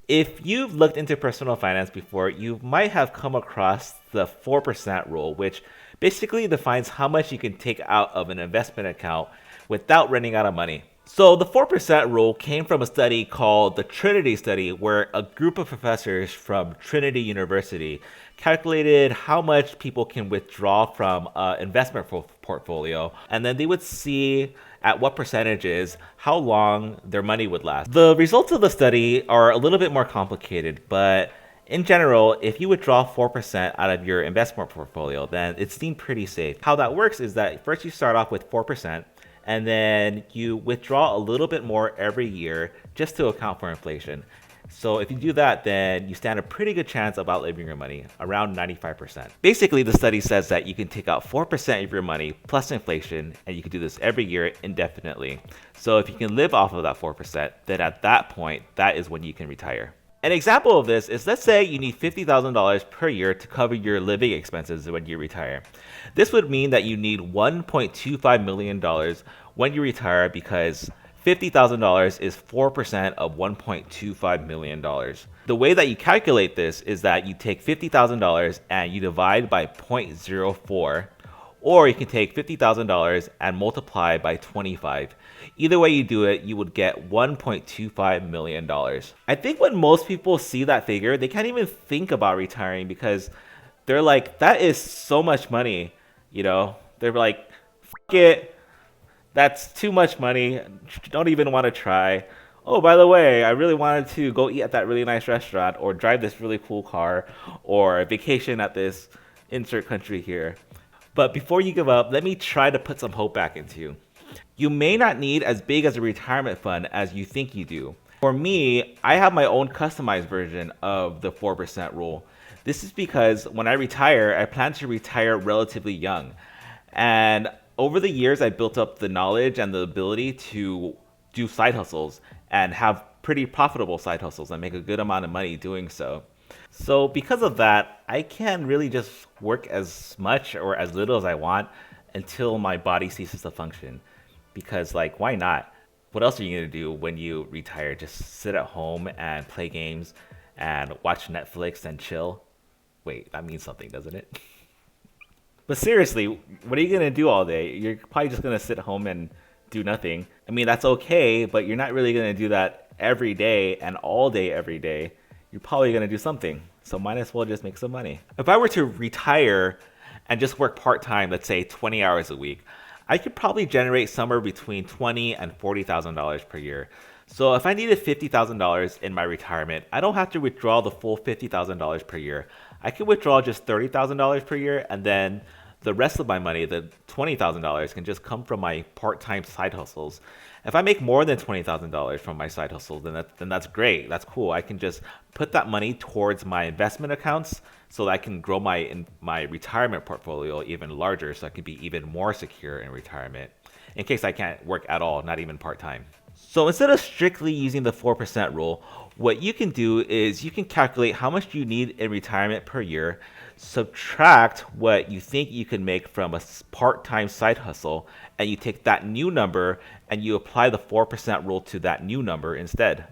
If you've looked into personal finance before, you might have come across the 4% rule, which basically defines how much you can take out of an investment account without running out of money. So the 4% rule came from a study called the Trinity Study, where a group of professors from Trinity University calculated how much people can withdraw from an investment portfolio, and then they would see at what percentages how long their money would last. The results of the study are a little bit more complicated, but in general, if you withdraw 4% out of your investment portfolio, then it seemed pretty safe. How that works is that first you start off with 4%, and then you withdraw a little bit more every year just to account for inflation. So if you do that, then you stand a pretty good chance of outliving your money, around 95%. Basically, the study says that you can take out 4% of your money plus inflation, and you can do this every year indefinitely. So if you can live off of that 4%, then at that point, that is when you can retire. An example of this is, let's say you need $50,000 per year to cover your living expenses when you retire. This would mean that you need $1.25 million when you retire, because $50,000 is 4% of $1.25 million. The way that you calculate this is that you take $50,000 and you divide by 0.04, or you can take $50,000 and multiply by 25. Either way you do it, you would get $1.25 million. I think when most people see that figure, they can't even think about retiring, because they're like, that is so much money, you know? They're like, F it, that's too much money, don't even want to try. Oh, by the way, I really wanted to go eat at that really nice restaurant, or drive this really cool car, or vacation at this insert country here. But before you give up, let me try to put some hope back into you. You may not need as big as a retirement fund as you think you do. For me, I have my own customized version of the 4% rule. This is because when I retire, I plan to retire relatively young. And over the years, I built up the knowledge and the ability to do side hustles and have pretty profitable side hustles and make a good amount of money doing so. So because of that, I can really just work as much or as little as I want until my body ceases to function. Because, like, why not? What else are you going to do when you retire? Just sit at home and play games and watch Netflix and chill? Wait, that means something, doesn't it? But seriously, what are you going to do all day? You're probably just going to sit home and do nothing. I mean, that's okay, but you're not really going to do that every day and all day every day. You're probably going to do something. So might as well just make some money. If I were to retire and just work part-time, let's say 20 hours a week, I could probably generate somewhere between $20,000 and $40,000 per year. So if I needed $50,000 in my retirement, I don't have to withdraw the full $50,000 per year. I could withdraw just $30,000 per year, and then the rest of my money, the $20,000, can just come from my part-time side hustles. If I make more than $20,000 from my side hustles, then that's great. That's cool. I can just put that money towards my investment accounts so that I can grow my retirement portfolio even larger, so I can be even more secure in retirement in case I can't work at all, not even part-time. So instead of strictly using the 4% rule, what you can do is you can calculate how much you need in retirement per year, subtract what you think you can make from a part-time side hustle, and you take that new number and you apply the 4% rule to that new number instead.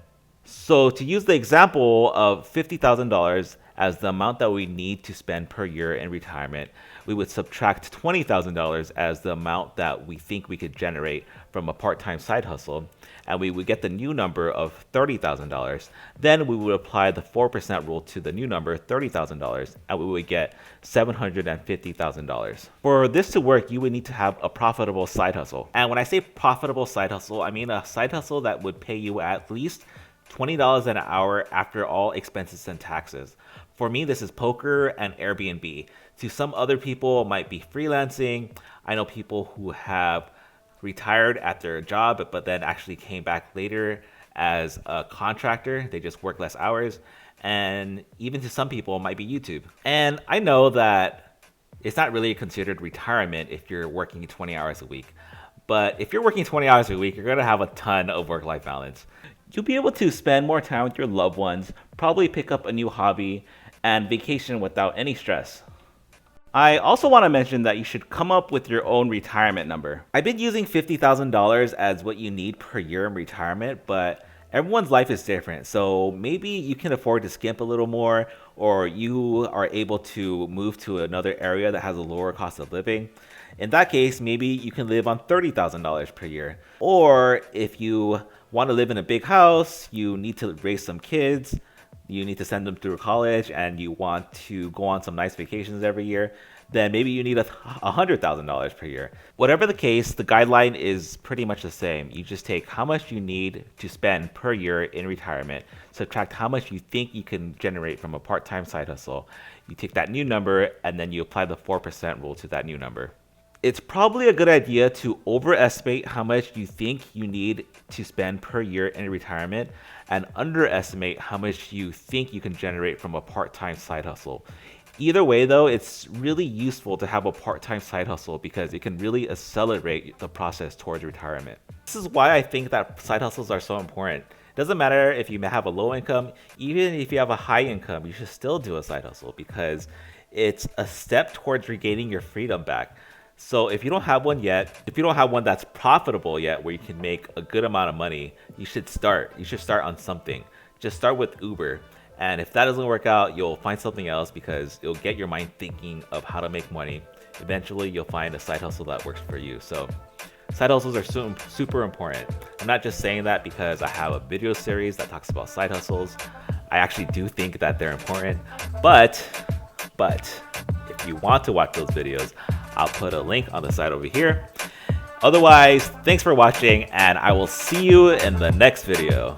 So to use the example of $50,000 as the amount that we need to spend per year in retirement, we would subtract $20,000 as the amount that we think we could generate from a part-time side hustle, and we would get the new number of $30,000. Then we would apply the 4% rule to the new number, $30,000, and we would get $750,000. For this to work, you would need to have a profitable side hustle. And when I say profitable side hustle, I mean a side hustle that would pay you at least $20 an hour after all expenses and taxes. For me, this is poker and Airbnb. To some other people, it might be freelancing. I know people who have retired at their job, but then actually came back later as a contractor. They just work less hours. And even to some people, it might be YouTube. And I know that it's not really considered retirement if you're working 20 hours a week. But if you're working 20 hours a week, you're going to have a ton of work-life balance. You'll be able to spend more time with your loved ones, probably pick up a new hobby, and vacation without any stress. I also want to mention that you should come up with your own retirement number. I've been using $50,000 as what you need per year in retirement, but Everyone's life is different, so maybe you can afford to skimp a little more, or you are able to move to another area that has a lower cost of living. In that case, maybe you can live on $30,000 per year. Or if you want to live in a big house, you need to raise some kids, you need to send them through college, and you want to go on some nice vacations every year, then maybe you need $100,000 per year. Whatever the case, the guideline is pretty much the same. You just take how much you need to spend per year in retirement, subtract how much you think you can generate from a part-time side hustle. You take that new number, and then you apply the 4% rule to that new number. It's probably a good idea to overestimate how much you think you need to spend per year in retirement and underestimate how much you think you can generate from a part-time side hustle. Either way, though, it's really useful to have a part-time side hustle because it can really accelerate the process towards retirement. This is why I think that side hustles are so important. It doesn't matter if you have a low income, even if you have a high income, you should still do a side hustle because it's a step towards regaining your freedom back. So if you don't have one yet, if you don't have one that's profitable yet, where you can make a good amount of money, you should start. You should start on something. Just start with Uber. And if that doesn't work out, you'll find something else because it'll get your mind thinking of how to make money. Eventually, you'll find a side hustle that works for you. So side hustles are super important. I'm not just saying that because I have a video series that talks about side hustles. I actually do think that they're important. But if you want to watch those videos, I'll put a link on the side over here. Otherwise, thanks for watching, and I will see you in the next video.